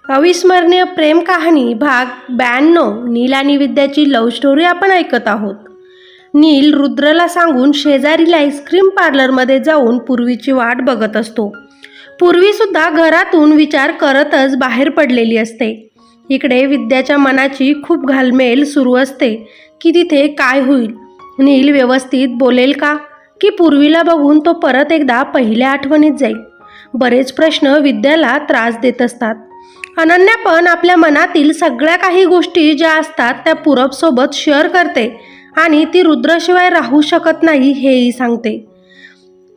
अविस्मरणीय प्रेम कहाणी भाग 92 नील आणि विद्याची लव्ह स्टोरी आपण ऐकत आहोत. नील रुद्रला सांगून शेजारील आईस्क्रीम पार्लरमध्ये जाऊन पूर्वीची वाट बघत असतो. पूर्वीसुद्धा घरातून विचार करतच बाहेर पडलेली असते. इकडे विद्याच्या मनाची खूप घालमेल सुरू असते की तिथे काय होईल, नील व्यवस्थित बोलेल का, की पूर्वीला बघून तो परत एकदा पहिल्या आठवणीत जाईल. बरेच प्रश्न विद्याला त्रास देत असतात. अनन्या पण आपल्या मनातील सगळ्या काही गोष्टी ज्या असतात त्या पूरबसोबत शेअर करते आणि ती रुद्रशिवाय राहू शकत नाही हेही सांगते.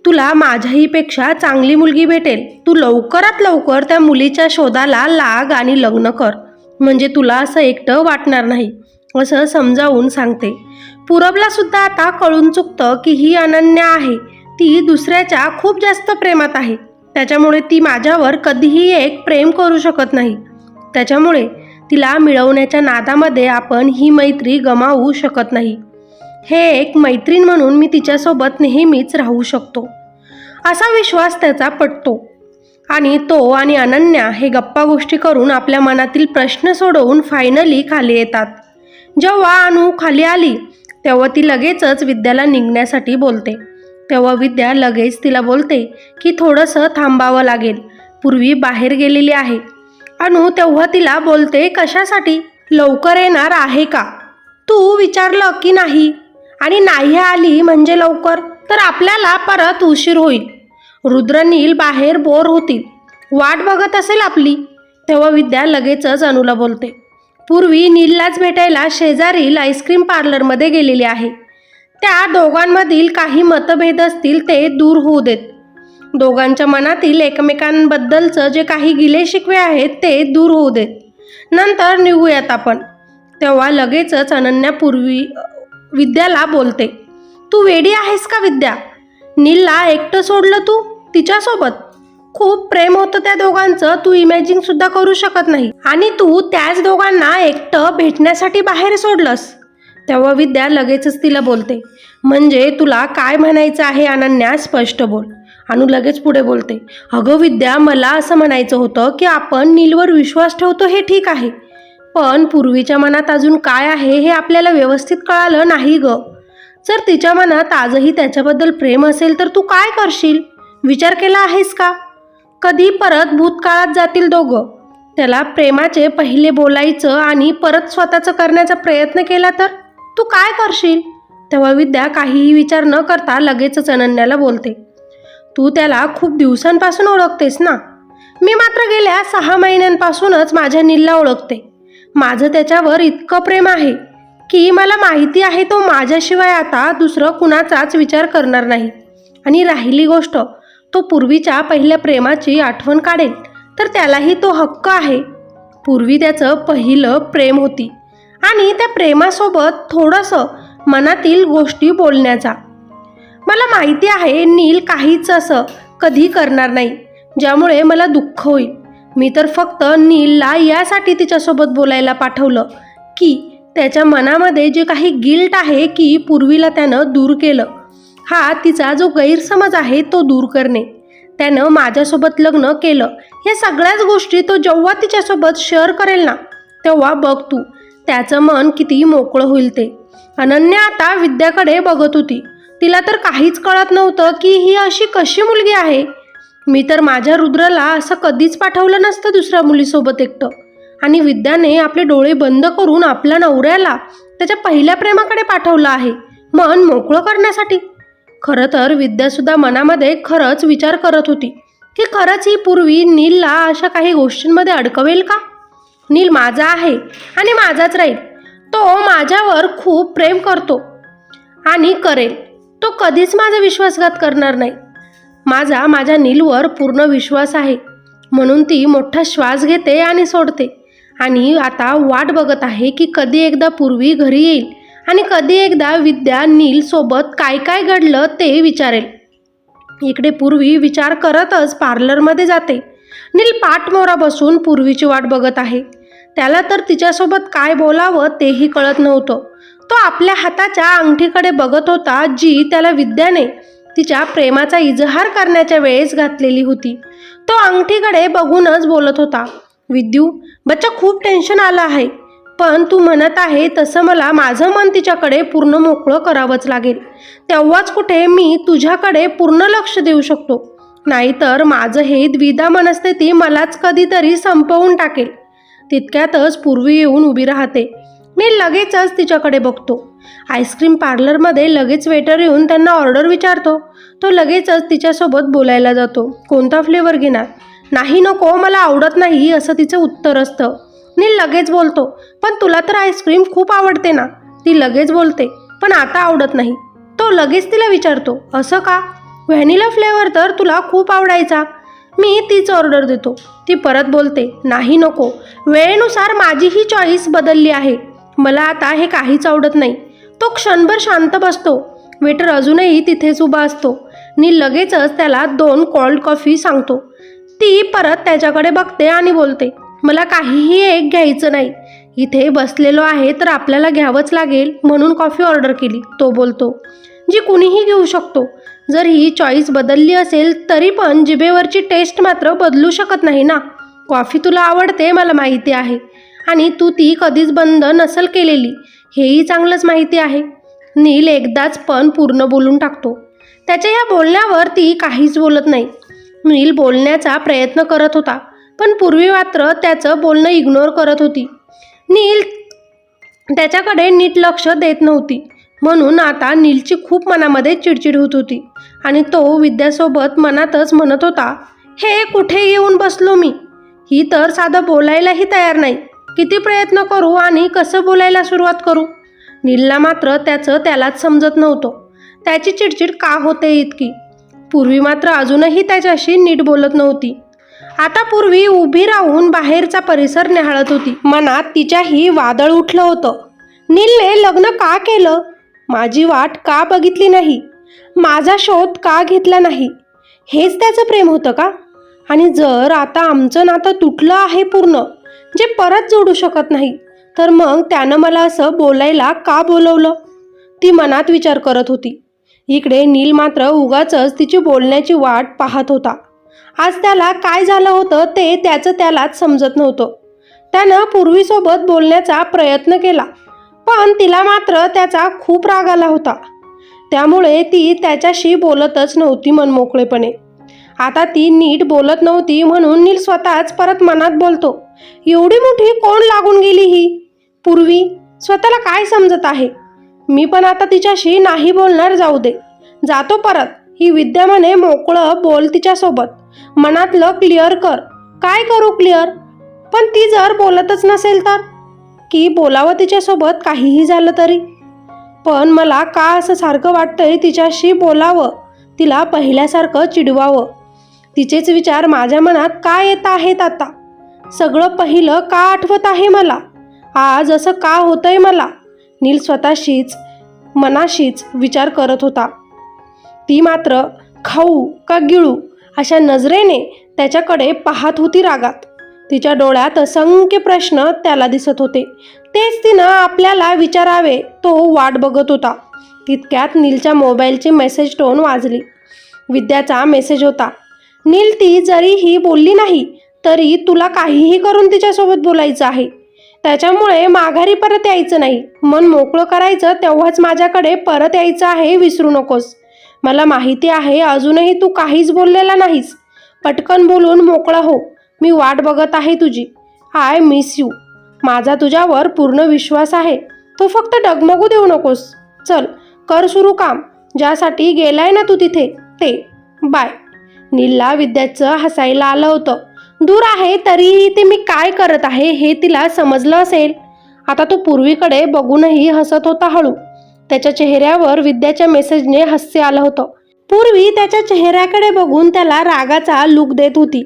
तुला माझ्याहीपेक्षा चांगली मुलगी भेटेल, तू लवकरात लवकर त्या मुलीच्या शोधाला लाग आणि लग्न कर, म्हणजे तुला असं एकटं वाटणार नाही, असं समजावून सांगते. पूरबला सुद्धा आता कळून चुकतं की ही अनन्या आहे ती दुसऱ्याच्या खूप जास्त प्रेमात आहे, त्याच्यामुळे ती माझ्यावर कधीही एक प्रेम करू शकत नाही. त्याच्यामुळे तिला मिळवण्याच्या नादामध्ये आपण ही मैत्री गमावू शकत नाही. हे एक मैत्रीण म्हणून मी तिच्यासोबत नेहमीच राहू शकतो, असा विश्वास त्याचा पटतो. आणि तो आणि अनन्या हे गप्पा गोष्टी करून आपल्या मनातील प्रश्न सोडवून फायनली खाली येतात. जेव्हा अनु खाली आली तेव्हा ती लगेचच विद्याला निघण्यासाठी बोलते. तेव्हा विद्या लगेच तिला बोलते की थोडंसं थांबावं लागेल, पूर्वी बाहेर गेलेली आहे. अनु तेव्हा तिला बोलते, कशासाठी, लवकर येणार आहे का, तू विचारलं की नाही, आणि नाही आली म्हणजे लवकर तर आपल्याला परत उशीर होईल. रुद्र नील बाहेर बोर होतील, वाट बघत असेल आपली. तेव्हा विद्या लगेचच अनुला बोलते, पूर्वी नीललाच भेटायला शेजारील आईस्क्रीम पार्लरमध्ये गेलेली आहे. त्या दोघांमधील काही मतभेद असतील ते दूर होऊ देत. दोघांच्या मनातील एकमेकांबद्दलचं जे काही गिले शिकवे आहेत ते दूर होऊ देत, नंतर निघूयात आपण. तेव्हा लगेचच अनन्या विद्याला बोलते, तू वेडी आहेस का विद्या, नीलला एकटं सोडलं तू तिच्यासोबत, खूप प्रेम होतं त्या दोघांचं, तू इमॅजिन सुद्धा करू शकत नाही, आणि तू त्याच दोघांना एकटं भेटण्यासाठी बाहेर सोडलंस. तेव्हा विद्या लगेचच तिला बोलते, म्हणजे तुला काय म्हणायचं आहे अनन्या, स्पष्ट बोल. अनु लगेच पुढे बोलते, अगं विद्या, मला असं म्हणायचं होतं की आपण नीलवर विश्वास ठेवतो हे ठीक आहे, पण पूर्वीच्या मनात अजून काय आहे हे आपल्याला व्यवस्थित कळालं नाही ग. जर तिच्या मनात आजही त्याच्याबद्दल प्रेम असेल तर तू काय करशील, विचार केला आहेस का? कधी परत भूतकाळात जातील दोघं, त्याला प्रेमाचे पहिले बोलायचं आणि परत स्वतःचं करण्याचा प्रयत्न केला तर तू काय करशील? तेव्हा विद्या काहीही विचार न करता लगेचच अनन्याला बोलते, तू त्याला खूप दिवसांपासून ओळखतेस ना, मी मात्र गेल्या 6 महिन्यांपासूनच माझ्या नीलला ओळखते. माझं त्याच्यावर इतकं प्रेम आहे की मला माहिती आहे तो माझ्याशिवाय आता दुसरं कुणाचाच विचार करणार नाही. आणि राहिली गोष्ट तो पूर्वीच्या पहिल्या प्रेमाची आठवण काढेल तर त्यालाही तो हक्क आहे. पूर्वी त्याचं पहिलं प्रेम होती आणि त्या प्रेमासोबत थोडंसं मनातील गोष्टी बोलण्याचा. मला माहिती आहे नील काहीच असं कधी करणार नाही ज्यामुळे मला दुःख होईल. मी तर फक्त नीलला यासाठी तिच्यासोबत बोलायला पाठवलं की त्याच्या मनामध्ये जे काही गिल्ट आहे की पूर्वीला त्यानं दूर केलं, हा तिचा जो गैरसमज आहे तो दूर करणे. त्यानं माझ्यासोबत लग्न केलं, या सगळ्याच गोष्टी तो जेव्हा तिच्यासोबत शेअर करेल ना तेव्हा बघ तू त्याचं मन किती मोकळं होईल ते. अनन्या आता विद्याकडे बघत होती. तिला तर काहीच कळत नव्हतं की ही अशी कशी मुलगी आहे. मी तर माझ्या रुद्रला असं कधीच पाठवलं नसतं दुसऱ्या मुलीसोबत एकटं. आणि विद्याने आपले डोळे बंद करून आपल्या नवऱ्याला त्याच्या पहिल्या प्रेमाकडे पाठवलं आहे, मन मोकळं करण्यासाठी. खरं तर विद्यासुद्धा मनामध्ये खरंच विचार करत होती की खरंच ही पूर्वी नीलला अशा काही गोष्टींमध्ये अडकवेल का. नील माझा आहे आणि माझाच राहील, तो माझ्यावर खूप प्रेम करतो आणि करेल, तो कधीच माझा विश्वासघात करणार नाही. माझ्या नीलवर पूर्ण विश्वास आहे, म्हणून ती मोठा श्वास घेते आणि सोडते. आणि आता वाट बघत आहे की कधी एकदा पूर्वी घरी येईल आणि कधी एकदा विद्या नील सोबत काय काय घडलं ते विचारेल. इकडे पूर्वी विचार करतच पार्लरमध्ये जाते. नील पाठमोरा बसून पूर्वीची वाट बघत आहे. त्याला तर तिच्यासोबत काय बोलावं तेही कळत नव्हतं. तो आपल्या हाताच्या अंगठीकडे बघत होता जी त्याला विद्याने तिच्या प्रेमाचा इजहार करण्याच्या वेळेस घातलेली होती. तो अंगठीकडे बघूनच बोलत होता, विद्यू, बच्चा खूप टेन्शन आलं आहे, पण तू म्हणत आहे तसं मला माझं मन तिच्याकडे पूर्ण मोकळं करावंच लागेल. तेव्हाच कुठे मी तुझ्याकडे पूर्ण लक्ष देऊ शकतो. नाहीतर माझं हे द्विधा मनस्थिती मलाच कधीतरी संपवून टाकेल. तितक्यातच पूर्वी येऊन उभी राहते. मी लगेचच तिच्याकडे बघतो. आईस्क्रीम पार्लरमध्ये लगेच वेटर येऊन त्यांना ऑर्डर विचारतो. तो लगेचच तिच्यासोबत बोलायला जातो. कोणता फ्लेवर घेणार? नाही नको, मला आवडत नाही असं तिचं उत्तर असतं. नील लगेच बोलतो, पण तुला तर आईस्क्रीम खूप आवडते ना? ती लगेच बोलते, पण आता आवडत नाही. तो लगेच तिला विचारतो, असं का? व्हॅनिला फ्लेवर तर तुला खूप आवडायचा. मी तीच ऑर्डर देतो. ती परत बोलते, नाही नको, वेळेनुसार माझी ही चॉईस बदलली आहे. मला आता हे काहीच आवडत नाही. तो क्षणभर शांत बसतो. वेटर अजूनही तिथेच उभा असतो. नील लगेचच त्याला 2 कोल्ड कॉफी सांगतो. ती परत त्याच्याकडे बघते आणि बोलते, मला काहीही एक घ्यायचं नाही. इथे बसलेलो आहे तर आपल्याला घ्यावंच लागेल म्हणून कॉफी ऑर्डर केली. तो बोलतो, जी कुणीही घेऊ शकतो. जर ही चॉईस बदलली असेल तरी पण जिभेवरची टेस्ट मात्र बदलू शकत नाही ना. कॉफी तुला आवडते मला माहिती आहे, आणि तू ती कधीच बंद नसल केलेली हेही चांगलंच माहिती आहे. नील एकदाच पण पूर्ण बोलून टाकतो. त्याच्या या बोलण्यावर ती काहीच बोलत नाही. नील बोलण्याचा प्रयत्न करत होता, पण पूर्वी मात्र त्याचं बोलणं इग्नोर करत होती. नील त्याच्याकडे नीट लक्ष देत नव्हती. म्हणून आता नीलची खूप मनामध्ये चिडचिड होत होती आणि तो विद्यासोबत मनातच म्हणत होता, हे कुठे येऊन बसलो मी? ही तर साधं बोलायलाही तयार नाही. किती प्रयत्न करू आणि कसं बोलायला सुरुवात करू? नीलला मात्र त्याचं त्यालाच समजत नव्हतं. त्याची चिडचिड का होते इतकी? पूर्वी मात्र अजूनही त्याच्याशी नीट बोलत नव्हती. आता पूर्वी उभी राहून बाहेरचा परिसर निहाळत होती. मनात तिच्याही वादळ उठलं होतं. नीलने लग्न का केलं? माझी वाट का बघितली नाही? माझा शोध का घेतला नाही? हेच त्याचं प्रेम होतं का? आणि जर आता आमचं नातं तुटलं आहे पूर्ण, जे परत जोडू शकत नाही, तर मग त्यानं मला असं बोलायला का बोलवलं? ती मनात विचार करत होती. इकडे नील मात्र उगाचच तिची बोलण्याची वाट पाहत होता. आज त्याला काय झालं होतं ते त्याचं त्यालाच समजत नव्हतं. त्यानं पूर्वीसोबत बोलण्याचा प्रयत्न केला, पण तिला मात्र त्याचा खूप राग आला होता. त्यामुळे ती त्याच्याशी बोलतच नव्हती मनमोकळेपणे. आता ती नीट बोलत नव्हती म्हणून नील स्वतःच परत मनात बोलतो, एवढी मोठी कोण लागून गेली ही? पूर्वी स्वतःला काय समजत आहे? मी पण आता तिच्याशी नाही बोलणार, जाऊ दे, जातो परत. ही विद्या म्हणे मोकळं बोल तिच्यासोबत, मनातलं क्लिअर कर. काय करू क्लिअर? पण ती जर बोलतच नसेल तर? की बोलावं तिच्यासोबत काहीही झालं तरी? पण मला का असं सारखं वाटतंय तिच्याशी बोलावं, तिला पहिल्यासारखं चिडवावं. तिचेच विचार माझ्या मनात का येत आहेत आता? सगळं पहिलं का आठवत आहे मला? आज असं का होतंय मला? नील स्वतःशीच मनाशीच विचार करत होता. ती मात्र खाऊ का गिळू अशा नजरेने त्याच्याकडे पाहत होती रागात. तिच्या डोळ्यात असंख्य प्रश्न त्याला दिसत होते. तेच तिनं आपल्याला विचारावे तो वाट बघत होता. तितक्यात नीलच्या मोबाईलची मेसेज टोन वाजली. विद्याचा मेसेज होता. नील, ती जरीही बोलली नाही तरी तुला काहीही करून तिच्यासोबत बोलायचं आहे. त्याच्यामुळे माघारी परत यायचं नाही. मन मोकळं करायचं तेव्हाच माझ्याकडे परत यायचं आहे, विसरू नकोस. मला माहिती आहे अजूनही तू काहीच बोललेला नाहीस. पटकन बोलून मोकळा हो. मी वाट बघत आहे तुझी. I miss you. माझा तुझ्यावर पूर्ण विश्वास आहे. तू फक्त डगमगू देऊ नकोस. चल, कर सुरू काम. ज्यासाठी गेलाय ना तू तिथे ते. बाय. नीलला विद्याचं हसायला आलं होतं. दूर आहे तरीही ते मी काय करत आहे हे तिला समजलं असेल. आता तो पूर्वीकडे बघूनही हसत होता हळू. त्याच्या चेहऱ्यावर विद्याच्या मेसेजने हास्य आलं होतं. पूर्वी त्याच्या चेहऱ्याकडे बघून त्याला रागाचा लूक देत होती.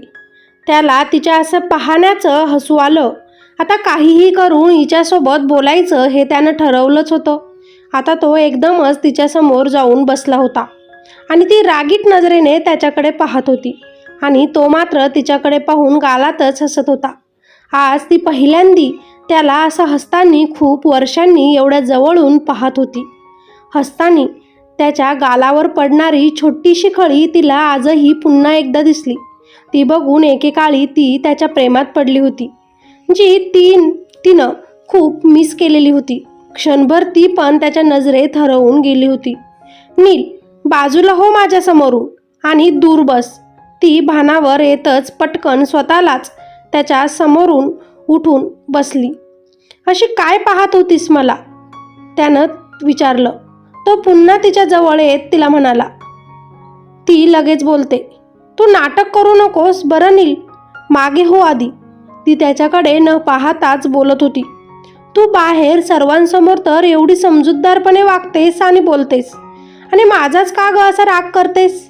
त्याला तिच्या असं पाहण्याचं हसू आलं. आता काहीही करून हिच्यासोबत बोलायचं हे त्यानं ठरवलंच होतं. आता तो एकदमच तिच्यासमोर जाऊन बसला होता आणि ती रागीट नजरेने त्याच्याकडे पाहत होती आणि तो मात्र तिच्याकडे पाहून गालातच हसत होता. आज ती पहिल्यांदी त्याला असं हसताना खूप वर्षांनी एवढ्या जवळून पाहत होती. हसताना त्याच्या गालावर पडणारी छोटीशी खळी तिला आजही पुन्हा एकदा दिसली. ती बघून एकेकाळी ती त्याच्या प्रेमात पडली होती. जी तिनं खूप मिस केलेली होती. क्षणभर ती पण त्याच्या नजरेत हरवून गेली होती. नील, बाजूला हो माझ्या समोरून आणि दूर बस. ती भानावर येतच पटकन स्वतःलाच त्याच्या समोरून उठून बसली. अशी काय पाहत होतीस मला? त्यानं विचारलं. तो पुन्हा तिच्या जवळ येत तिला म्हणाला. ती लगेच बोलते. तू नाटक करू नकोस बरं नील, मागे हो आधी. ती त्याच्याकडे न पाहताच बोलत होती. तू बाहेर सर्वांसमोर तर एवढी समजूतदारपणे वागतेस आणि बोलतेस, आणि माझाच का ग असा राग करतेस?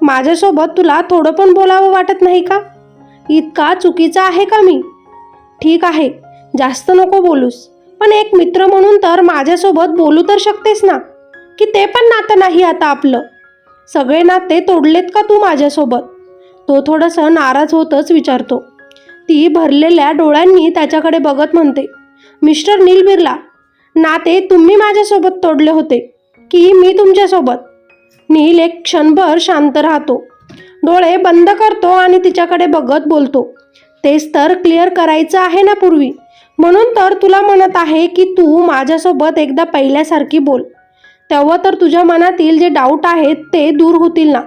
माझ्यासोबत तुला थोडं पण बोलावं वाटत नाही का? इतका चुकीचा आहे का मी? ठीक आहे, जास्त नको बोलूस, पण एक मित्र म्हणून तर माझ्यासोबत बोलू तर शकतेस ना? की ते पण नातं नाही आता आपलं? सगळे नाते तोडलेत का तू माझ्यासोबत? तो थोडंसं नाराज होतच विचारतो. ती भरलेल्या डोळ्यांनी त्याच्याकडे बघत म्हणते. मिस्टर नील बिर्ला, नाते तुम्ही माझ्यासोबत तोडले होते की मी तुमच्यासोबत? नील एक क्षणभर शांत राहतो, डोळे बंद करतो आणि तिच्याकडे बघत बोलतो. तेच तर क्लिअर करायचं आहे ना पूर्वी, म्हणून तर तुला म्हणत आहे की तू माझ्यासोबत एकदा पहिल्यासारखी बोल. तेव्हा तर तुझ्या मनातील जे डाऊट आहेत ते दूर होतील ना.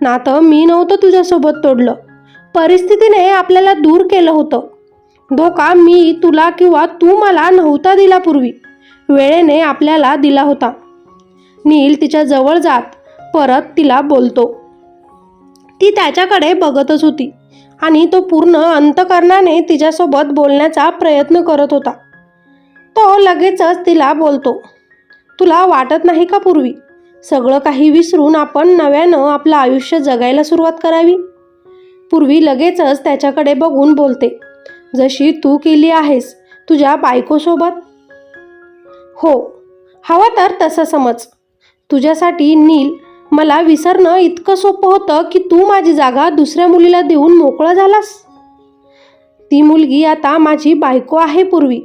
नातं मी नव्हतं तुझ्यासोबत तोडलं, परिस्थितीने आपल्याला दूर केलं होतं. धोका मी तुला किंवा तू मला नव्हता दिला पूर्वी, वेळेने आपल्याला दिला होता. नील तिच्या जवळ जात परत तिला बोलतो. ती त्याच्याकडे बघतच होती आणि तो पूर्ण अंतकरणाने तिच्यासोबत बोलण्याचा प्रयत्न करत होता. तो लगेचच तिला बोलतो. तुला वाटत नाही का पूर्वी, सगळं काही विसरून आपण नव्यानं आपलं आयुष्य जगायला सुरुवात करावी? पूर्वी लगेचच त्याच्याकडे बघून बोलते. जशी तू केली आहेस तुझ्या बायकोसोबत? हो, हवं तर तसं समज. तुझ्यासाठी नील, मला विसरणं इतकं सोपं होतं की तू माझी जागा दुसऱ्या मुलीला देऊन मोकळा झालास. ती मुलगी आता माझी बायको आहे पूर्वी,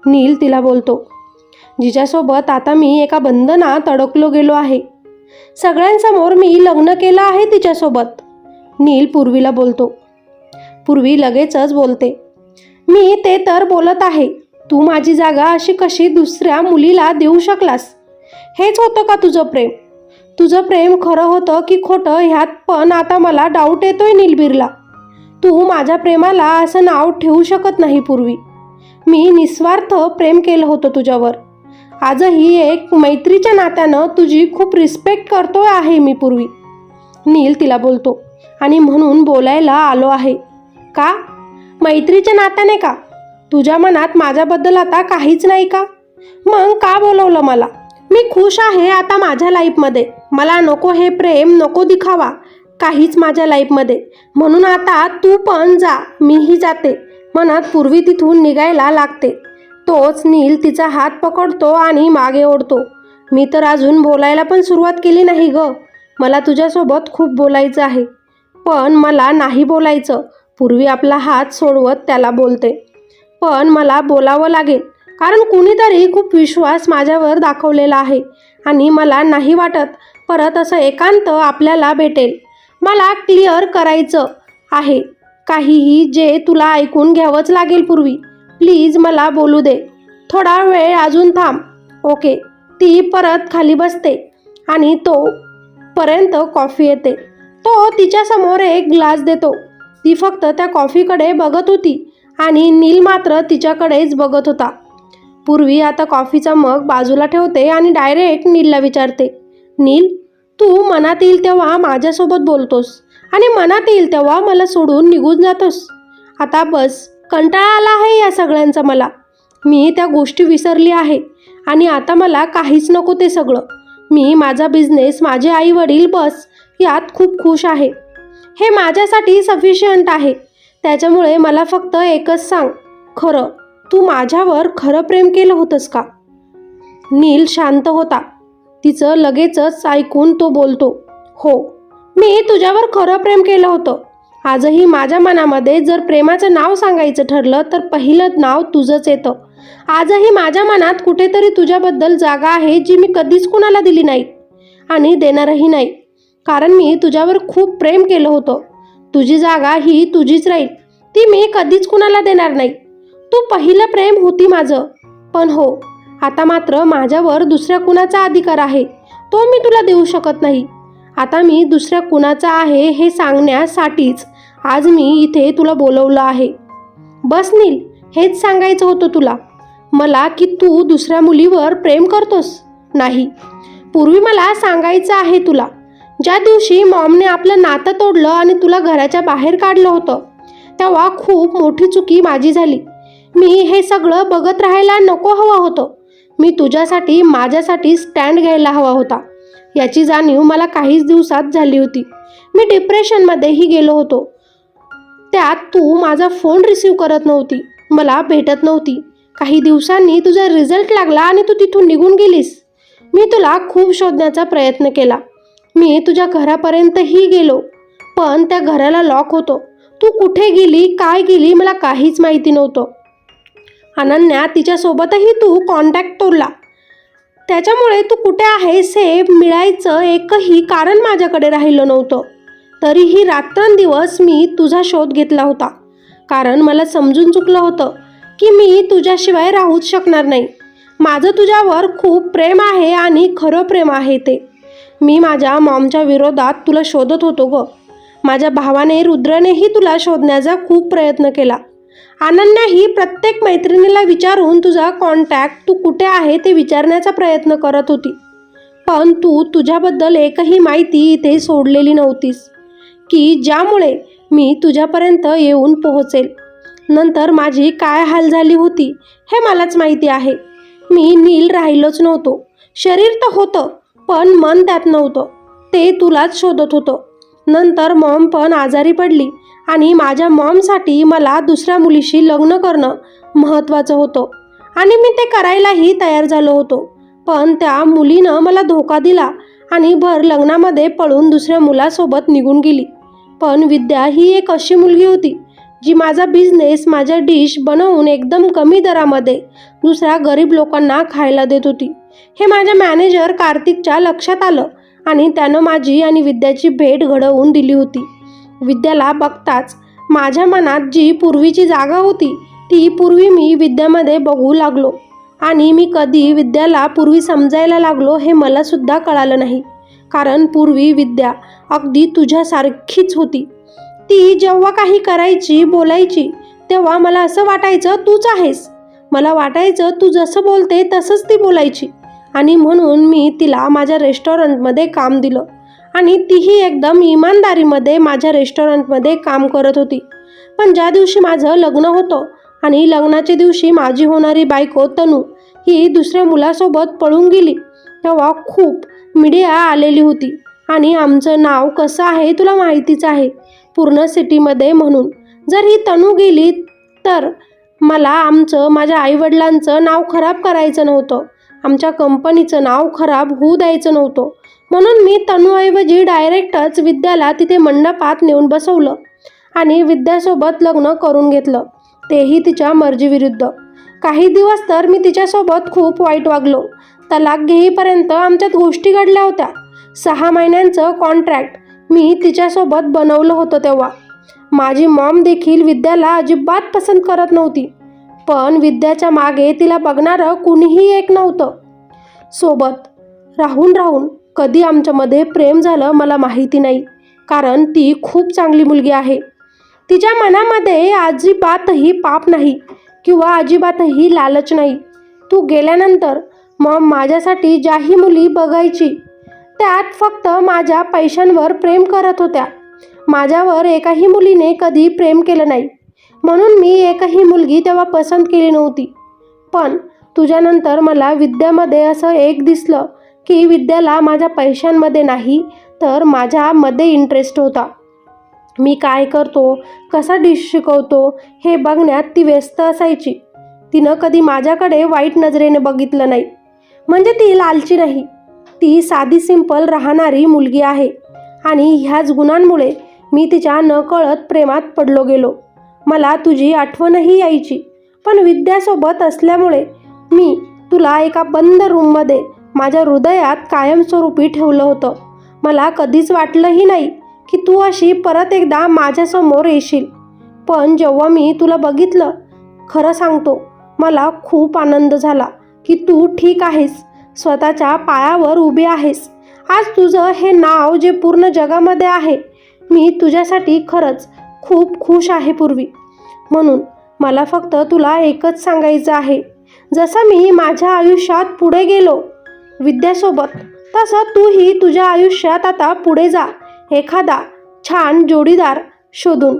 नील तिला बोलतो. जिच्यासोबत आता मी एका बंधनात अडकलो गेलो आहे. सगळ्यांसमोर मी लग्न केलं आहे तिच्यासोबत, नील पूर्वीला बोलतो. पूर्वी लगेचच बोलते. मी ते तर बोलत आहे, तू माझी जागा अशी कशी दुसऱ्या मुलीला देऊ शकलास? हेच होतं का तुझं प्रेम? तुझं प्रेम खरं होतं की खोटं ह्यात पण आता मला डाऊट येतोय नील बिर्ला. तू माझ्या प्रेमाला असं नाव ठेवू शकत नाही पूर्वी. मी निस्वार्थ प्रेम केलं होतं तुझ्यावर. आजही एक मैत्रीच्या नात्यानं तुझी खूप रिस्पेक्ट करतोय आहे मी पूर्वी, नील तिला बोलतो. आणि म्हणून बोलायला आलो आहे. का? मैत्रीच्या नात्याने का? तुझ्या मनात माझ्याबद्दल आता काहीच नाही का? मग का बोलवलं मला? मी खुश आहे आता माझ्या लाईफमध्ये. मला नको हे प्रेम, नको दिखावा, काहीच माझ्या लाईफमध्ये. म्हणून आता तू पण जा, मीही जाते म्हणत पूर्वी तिथून निघायला लागते. तोच नील तिचा हात पकडतो आणि मागे ओढतो. मी तर अजून बोलायला पण सुरुवात केली नाही ग. मला तुझ्यासोबत खूप बोलायचं आहे, पण मला नाही बोलायचं. पूर्वी आपला हात सोडवत त्याला बोलते. पण मला बोलावं लागेल, कारण कुणीतरी खूप विश्वास माझ्यावर दाखवलेला आहे आणि मला नाही वाटत परत असं एकांत आपल्याला भेटेल. मला क्लिअर करायचं आहे काहीही जे तुला ऐकून घ्यावंच लागेल पूर्वी. प्लीज मला बोलू दे. थोडा वेळ अजून थांब. ओके. ती परत खाली बसते आणि तो पर्यंत कॉफी येते. तो तिच्यासमोर एक ग्लास देतो. ती फक्त त्या कॉफीकडे बघत होती आणि नील मात्र तिच्याकडेच बघत होता. पूर्वी आता कॉफीचा मग बाजूला ठेवते आणि डायरेक्ट नीलला विचारते. नील, तू मनात येईल तेव्हा माझ्यासोबत बोलतोस आणि मनात येईल तेव्हा मला सोडून निघून जातोस. आता बस, कंटाळा आला आहे या सगळ्यांचा मला. मी त्या गोष्टी विसरली आहे आणि आता मला काहीच नको ते सगळं. मी माझा बिझनेस, माझे आई वडील, बस यात खूप खुश आहे. हे माझ्यासाठी सफिशियंट आहे. त्याच्यामुळे मला फक्त एकच सांग, खरं तू माझ्यावर खरं प्रेम केलं होतंस का? नील शांत होता. तिचं लगेचच ऐकून तो बोलतो. हो, मी तुझ्यावर खरं प्रेम केलं होतं. आजही माझ्या मनामध्ये जर प्रेमाचं नाव सांगायचं ठरलं तर पहिलं नाव तुझंच येतं. आजही माझ्या मनात कुठेतरी तुझ्याबद्दल जागा आहे जी मी कधीच कुणाला दिली नाही आणि देणारही नाही, कारण मी तुझ्यावर खूप प्रेम केलं होतं. तुझी जागा ही तुझीच राहील. ती मी कधीच कुणाला देणार नाही. तू पहिलं प्रेम होती माझं. पण हो, आता मात्र माझ्यावर दुसऱ्या कुणाचा अधिकार आहे, तो मी तुला देऊ शकत नाही. आता मी दुसऱ्या कुणाचा आहे हे सांगण्यासाठीच आज मी इथे तुला बोलवलं आहे. बस नील, हेच सांगायचं होतं तुला मला की तू दुसऱ्या मुलीवर प्रेम करतोस. नाही, पूर्वी मला सांगायचं आहे तुला. ज्या दिवशी मॉमने आपलं नातं तोडलं आणि तुला घराच्या बाहेर काढलं होतं, तेव्हा खूप मोठी चुकी माझी झाली. मी हे सगळं बघत राहायला नको हवं होतं. मी तुझ्यासाठी माझ्यासाठी स्टँड घ्यायला हवा होता. याची जाणीव मला काहीच दिवसात झाली होती. मी डिप्रेशनमध्येही गेलो होतो. त्यात तू माझा फोन रिसीव्ह करत नव्हती, मला भेटत नव्हती. काही दिवसांनी तुझा रिझल्ट लागला आणि तू तिथून निघून गेलीस. मी तुला खूप शोधण्याचा प्रयत्न केला. मी तुझ्या घरापर्यंतही गेलो, पण त्या घराला लॉक होतं. तू कुठे गेली, काय गेली, मला काहीच माहिती नव्हतं. अनन्या, तिच्यासोबतही तू कॉन्टॅक्ट तोडला. त्याच्यामुळे तू कुठे आहेस हे मिळायचं एकही कारण माझ्याकडे राहिलं नव्हतं. तरीही रात्रंदिवस मी तुझा शोध घेतला होता, कारण मला समजून चुकलं होतं की मी तुझ्याशिवाय राहूच शकणार नाही. माझं तुझ्यावर खूप प्रेम आहे आणि खरं प्रेम आहे ते. मी माझ्या मॉमच्या विरोधात तुला शोधत होतो ग. माझ्या भावाने, रुद्रनेही तुला शोधण्याचा खूप प्रयत्न केला. अनन्या ही प्रत्येक मैत्रिणीला विचारून तुझा कॉन्टॅक्ट, तू कुठे आहे ते विचारण्याचा प्रयत्न करत होती. पण तू तुझ्याबद्दल एकही माहिती इथे सोडलेली नव्हतीस की ज्यामुळे मी तुझ्यापर्यंत येऊन पोहोचेल. नंतर माझी काय हाल झाली होती हे मलाच माहिती आहे. मी नील राहिलोच नव्हतो. शरीर तर होतं, पण मन त्यात नव्हतं. ते तुलाच शोधत होतं. नंतर मॉम पण आजारी पडली आणि माझ्या मॉमसाठी मला दुसऱ्या मुलीशी लग्न करणं महत्त्वाचं होतं आणि मी ते करायलाही तयार झालो होतो. पण त्या मुलीनं मला धोका दिला आणि भर लग्नामध्ये पळून दुसऱ्या मुलासोबत निघून गेली. पण विद्या ही एक अशी मुलगी होती जी माझा बिझनेस, माझ्या डिश बनवून एकदम कमी दरामध्ये दुसऱ्या गरीब लोकांना खायला देत होती. हे माझ्या मॅनेजर कार्तिकच्या लक्षात आलं आणि त्यानं माझी आणि विद्याची भेट घडवून दिली होती. विद्याला बघताच माझ्या मनात जी पूर्वीची जागा होती ती पूर्वी मी विद्यामध्ये बघू लागलो आणि मी कधी विद्याला पूर्वी समजायला लागलो हे मला सुद्धा कळालं नाही. कारण पूर्वी विद्या अगदी तुझ्यासारखीच होती. ती जेव्हा काही करायची, बोलायची, तेव्हा मला असं वाटायचं तूच आहेस. मला वाटायचं तू जसं बोलते तसंच ती बोलायची आणि म्हणून मी तिला माझ्या रेस्टॉरंटमध्ये काम दिलं आणि तीही एकदम इमानदारीमध्ये माझ्या रेस्टॉरंटमध्ये काम करत होती. पण ज्या दिवशी माझं लग्न होतं आणि लग्नाच्या दिवशी माझी होणारी बायको तनू ही दुसऱ्या मुलासोबत पळून गेली, तेव्हा खूप मीडिया आलेली होती आणि आमचं नाव कसं आहे तुला माहितीच आहे पूर्ण सिटीमध्ये. म्हणून जर ही तनू गेली तर मला माझ्या आईवडिलांचं नाव खराब करायचं नव्हतं, आमच्या कंपनीचं नाव खराब होऊ द्यायचं नव्हतं. म्हणून मी तनूऐवजी डायरेक्टच विद्याला तिथे मंडपात नेऊन बसवलं आणि विद्यासोबत लग्न करून घेतलं, तेही तिच्या मर्जीविरुद्ध. काही दिवस तर मी तिच्यासोबत खूप वाईट वागलो. तलाक घेईपर्यंत आमच्यात गोष्टी घडल्या होत्या. 6 महिन्यांचं कॉन्ट्रॅक्ट मी तिच्यासोबत बनवलं होतं. तेव्हा माझी मॉम देखील विद्याला अजिबात पसंत करत नव्हती, पण विद्याच्या मागे तिला बघणारं कुणीही एक नव्हतं. सोबत राहून राहून कधी आमच्यामध्ये प्रेम झालं मला माहिती नाही, कारण ती खूप चांगली मुलगी आहे. तिच्या मनामध्ये अजिबातही पाप नाही किंवा अजिबातही लालच नाही. तू गेल्यानंतर मॉम माझ्यासाठी ज्याही मुली बघायची त्यात फक्त माझ्या पैशांवर प्रेम करत होत्या. माझ्यावर एकाही मुलीने कधी प्रेम केलं नाही, म्हणून मी एकही मुलगी तेव्हा पसंत केली नव्हती. पण तुझ्यानंतर मला विद्यामध्ये असं एक दिसलं की विद्याला माझ्या पैशांमध्ये नाही तर माझ्यामध्ये इंटरेस्ट होता. मी काय करतो, कसा डिश शिकवतो हे बघण्यात ती व्यस्त असायची. तिनं कधी माझ्याकडे वाईट नजरेने बघितलं नाही. म्हणजे ती लालची नाही, ती साधी सिंपल राहणारी मुलगी आहे आणि ह्याच गुणांमुळे मी तिच्या नकळत प्रेमात पडलो गेलो. मला तुझी आठवणही यायची, पण विद्यासोबत असल्यामुळे मी तुला एका बंद रूममध्ये माझ्या हृदयात कायमस्वरूपी ठेवलं होतं. मला कधीच वाटलंही नाही की तू अशी परत एकदा माझ्यासमोर येशील. पण जेव्हा मी तुला बघितलं, खरं सांगतो, मला खूप आनंद झाला की तू ठीक आहेस, स्वतःच्या पायावर उभी आहेस. आज तुझं हे नाव जे पूर्ण जगामध्ये आहे, मी तुझ्यासाठी खरंच खूप खुश आहे पूर्वी. म्हणून मला फक्त तुला एकच सांगायचं आहे, जसं मी माझ्या आयुष्यात पुढे गेलो विद्यासोबत, तसं तूही तुझ्या आयुष्यात आता पुढे जा, एखादा छान जोडीदार शोधून.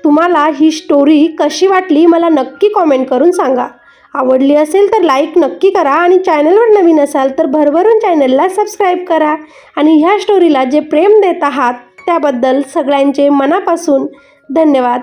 तुम्हाला ही स्टोरी कशी वाटली मला नक्की कॉमेंट करून सांगा. आवडली असेल तर लाईक नक्की करा आणि चॅनलवर नवीन असाल तर भरभरून चॅनलला सबस्क्राईब करा. आणि ह्या स्टोरीला जे प्रेम देत आहात त्याबद्दल सगळ्यांचे मनापासून धन्यवाद.